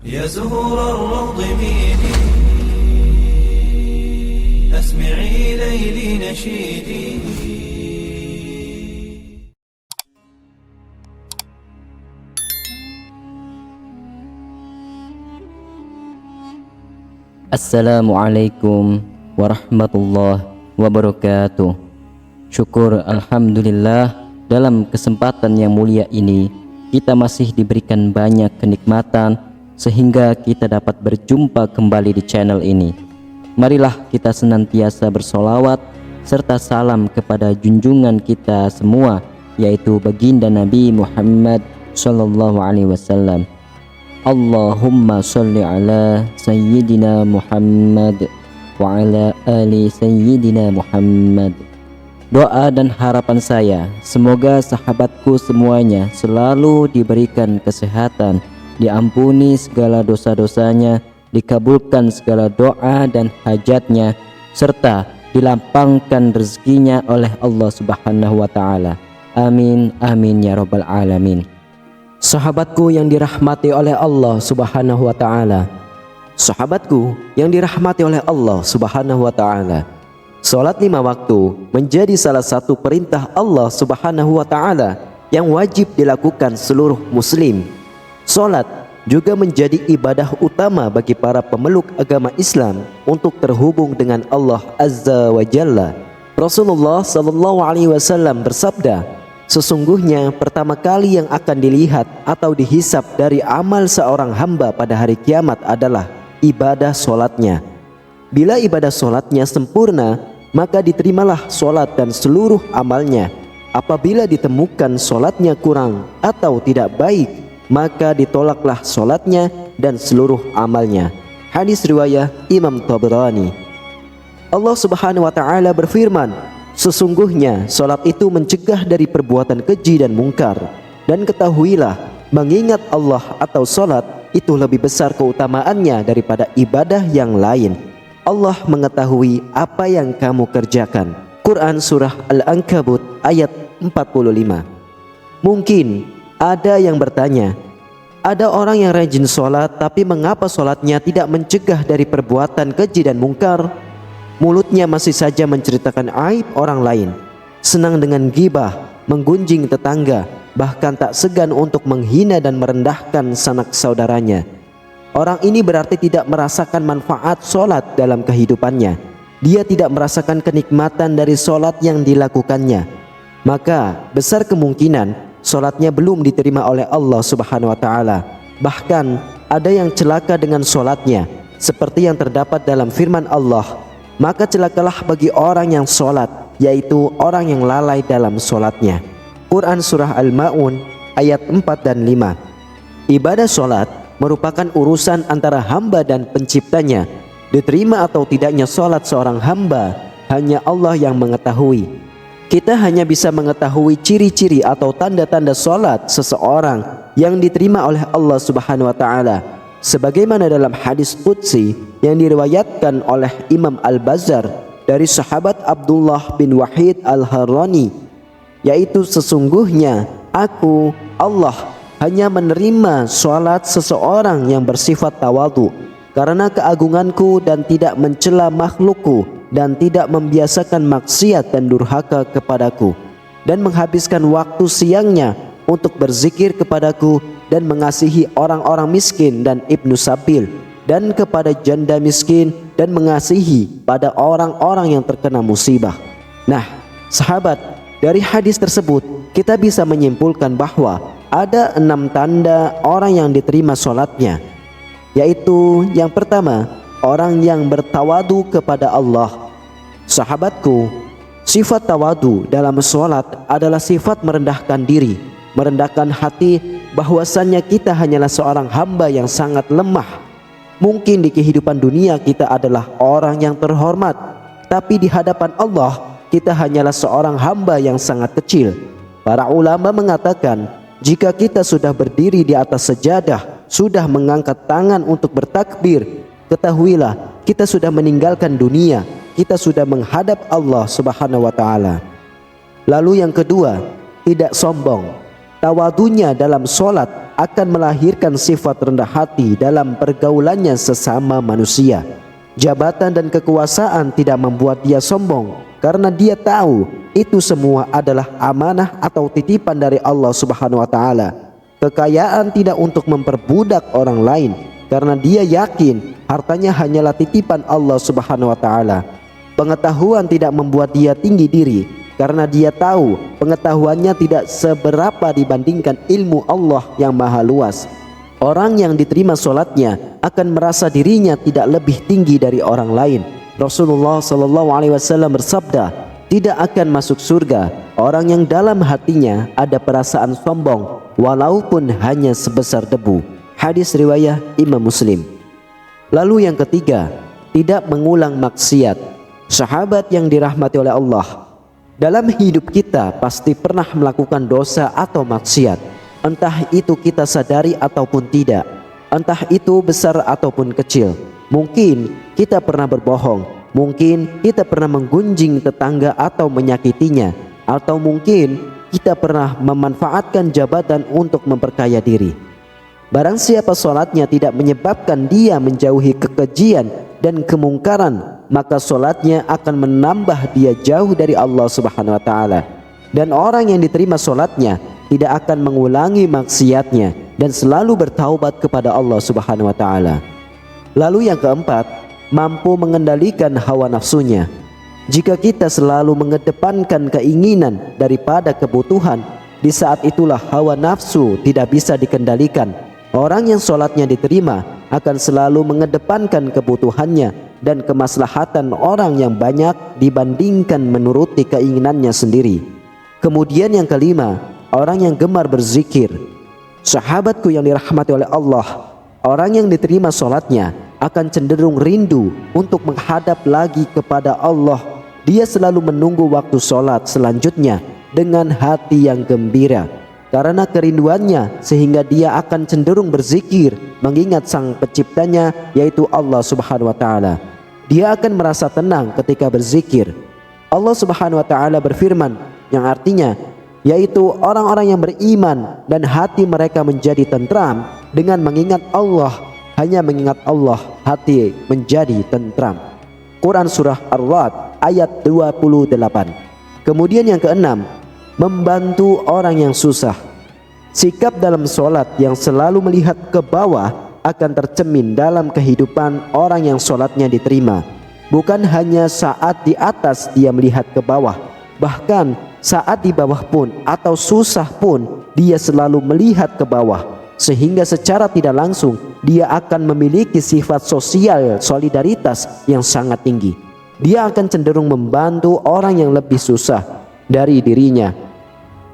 يا زهور الروض ميدي أسمعي ليلي نشيدي. Assalamualaikum warahmatullahi wabarakatuh. Syukur alhamdulillah, dalam kesempatan yang mulia ini kita masih diberikan banyak kenikmatan sehingga kita dapat berjumpa kembali di channel ini. Marilah kita senantiasa bersolawat serta salam kepada junjungan kita semua, yaitu baginda Nabi Muhammad sallallahu alaihi wasallam. Allahumma sholli ala Sayyidina Muhammad wa ala ali Sayyidina Muhammad. Doa dan harapan saya, semoga sahabatku semuanya selalu diberikan kesehatan, diampuni segala dosa-dosanya, dikabulkan segala doa dan hajatnya, serta dilapangkan rezekinya oleh Allah Subhanahu wa ta'ala. Amin, amin ya rabbal alamin. Sahabatku yang dirahmati oleh Allah Subhanahu wa ta'ala, sahabatku yang dirahmati oleh Allah Subhanahu wa ta'ala, salat 5 waktu menjadi salah satu perintah Allah Subhanahu wa ta'ala yang wajib dilakukan seluruh muslim. Salat juga menjadi ibadah utama bagi para pemeluk agama Islam untuk terhubung dengan Allah Azza wa Jalla. Rasulullah sallallahu alaihi wasallam bersabda, sesungguhnya pertama kali yang akan dilihat atau dihisap dari amal seorang hamba pada hari kiamat adalah ibadah solatnya. Bila ibadah solatnya sempurna, maka diterimalah solat dan seluruh amalnya. Apabila ditemukan solatnya kurang atau tidak baik, maka ditolaklah solatnya dan seluruh amalnya. Hadis riwayat Imam Tabrani. Allah Subhanahu wa ta'ala berfirman, sesungguhnya solat itu mencegah dari perbuatan keji dan mungkar. Dan ketahuilah, mengingat Allah atau solat itu lebih besar keutamaannya daripada ibadah yang lain. Allah mengetahui apa yang kamu kerjakan. Quran Surah Al-Ankabut ayat 45. Mungkin ada yang bertanya, ada orang yang rajin solat tapi mengapa solatnya tidak mencegah dari perbuatan keji dan mungkar? Mulutnya masih saja menceritakan aib orang lain, senang dengan ghibah, menggunjing tetangga, bahkan tak segan untuk menghina dan merendahkan sanak saudaranya. Orang ini berarti tidak merasakan manfaat solat dalam kehidupannya. Dia tidak merasakan kenikmatan dari solat yang dilakukannya. Maka besar kemungkinan solatnya belum diterima oleh Allah Subhanahu wa ta'ala. Bahkan ada yang celaka dengan solatnya, seperti yang terdapat dalam firman Allah, maka celakalah bagi orang yang solat, yaitu orang yang lalai dalam solatnya. Quran Surah Al-Ma'un ayat 4 dan 5. Ibadah solat merupakan urusan antara hamba dan penciptanya. Diterima atau tidaknya solat seorang hamba hanya Allah yang mengetahui. Kita hanya bisa mengetahui ciri-ciri atau tanda-tanda solat seseorang yang diterima oleh Allah Subhanahu wa ta'ala, sebagaimana dalam hadis qudsi yang diriwayatkan oleh Imam Al-Bazzar dari sahabat Abdullah bin Wahid Al-Harrani, yaitu sesungguhnya aku, Allah, hanya menerima salat seseorang yang bersifat tawadu karena keagunganku dan tidak mencela makhlukku dan tidak membiasakan maksiat dan durhaka kepadaku, dan menghabiskan waktu siangnya untuk berzikir kepadaku dan mengasihi orang-orang miskin dan ibnu sabil, dan kepada janda miskin, dan mengasihi pada orang-orang yang terkena musibah. Nah, sahabat, dari hadis tersebut kita bisa menyimpulkan bahwa ada 6 tanda orang yang diterima solatnya, yaitu yang pertama, orang yang bertawadu kepada Allah. Sahabatku, sifat tawadu dalam solat adalah sifat merendahkan diri, merendahkan hati bahwasannya kita hanyalah seorang hamba yang sangat lemah. Mungkin di kehidupan dunia kita adalah orang yang terhormat, tapi di hadapan Allah kita hanyalah seorang hamba yang sangat kecil. Para ulama mengatakan, jika kita sudah berdiri di atas sejadah, sudah mengangkat tangan untuk bertakbir, ketahuilah kita sudah meninggalkan dunia, kita sudah menghadap Allah Subhanahu wa ta'ala. Lalu yang kedua, tidak sombong. Tawadunya dalam solat akan melahirkan sifat rendah hati dalam pergaulannya sesama manusia. Jabatan dan kekuasaan tidak membuat dia sombong, karena dia tahu itu semua adalah amanah atau titipan dari Allah Subhanahu wa taala. Kekayaan tidak untuk memperbudak orang lain, karena dia yakin hartanya hanyalah titipan Allah Subhanahu wa taala. Pengetahuan tidak membuat dia tinggi diri, karena dia tahu pengetahuannya tidak seberapa dibandingkan ilmu Allah yang maha luas. Orang yang diterima solatnya akan merasa dirinya tidak lebih tinggi dari orang lain. Rasulullah SAW bersabda, tidak akan masuk surga orang yang dalam hatinya ada perasaan sombong, walaupun hanya sebesar debu. Hadis riwayat Imam Muslim. Lalu yang ketiga, tidak mengulang maksiat. Sahabat yang dirahmati oleh Allah, dalam hidup kita pasti pernah melakukan dosa atau maksiat. Entah itu kita sadari ataupun tidak, entah itu besar ataupun kecil. Mungkin kita pernah berbohong, mungkin kita pernah menggunjing tetangga atau menyakitinya, atau mungkin kita pernah memanfaatkan jabatan untuk memperkaya diri. Barang siapa solatnya tidak menyebabkan dia menjauhi kekejian dan kemungkaran, maka solatnya akan menambah dia jauh dari Allah Subhanahu wa taala. Dan orang yang diterima solatnya tidak akan mengulangi maksiatnya dan selalu bertaubat kepada Allah Subhanahu wa taala. Lalu yang keempat, mampu mengendalikan hawa nafsunya. Jika kita selalu mengedepankan keinginan daripada kebutuhan, di saat itulah hawa nafsu tidak bisa dikendalikan. Orang yang solatnya diterima akan selalu mengedepankan kebutuhannya dan kemaslahatan orang yang banyak dibandingkan menuruti keinginannya sendiri. Kemudian yang kelima, orang yang gemar berzikir. Sahabatku yang dirahmati oleh Allah, orang yang diterima solatnya akan cenderung rindu untuk menghadap lagi kepada Allah. Dia selalu menunggu waktu solat selanjutnya dengan hati yang gembira, karena kerinduannya sehingga dia akan cenderung berzikir mengingat sang penciptanya, yaitu Allah Subhanahu wa taala. Dia akan merasa tenang ketika berzikir. Allah Subhanahu wa taala berfirman, yang artinya yaitu orang-orang yang beriman dan hati mereka menjadi tentram dengan mengingat Allah. Hanya mengingat Allah, hati menjadi tentram. Quran surah Ar-Ra'd ayat 28. Kemudian yang keenam, membantu orang yang susah. Sikap dalam solat yang selalu melihat ke bawah akan tercemin dalam kehidupan orang yang solatnya diterima. Bukan hanya saat di atas dia melihat ke bawah, bahkan saat di bawah pun atau susah pun dia selalu melihat ke bawah, sehingga secara tidak langsung dia akan memiliki sifat sosial solidaritas yang sangat tinggi. Dia akan cenderung membantu orang yang lebih susah dari dirinya,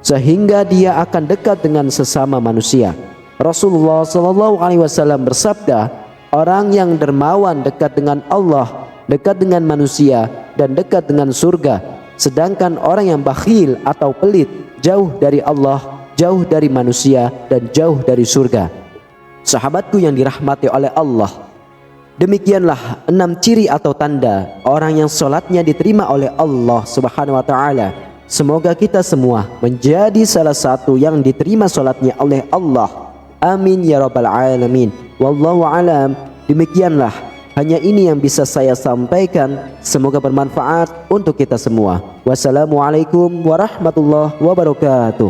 sehingga dia akan dekat dengan sesama manusia. Rasulullah SAW bersabda, orang yang dermawan dekat dengan Allah, dekat dengan manusia, dan dekat dengan surga. Sedangkan orang yang bakhil atau pelit jauh dari Allah, jauh dari manusia, dan jauh dari surga. Sahabatku yang dirahmati oleh Allah, demikianlah 6 ciri atau tanda orang yang solatnya diterima oleh Allah Subhanahu wa taala. Semoga kita semua menjadi salah satu yang diterima solatnya oleh Allah. Amin ya rabbal alamin. Wallahu alam. Demikianlah, hanya ini yang bisa saya sampaikan. Semoga bermanfaat untuk kita semua. Wassalamualaikum warahmatullahi wabarakatuh.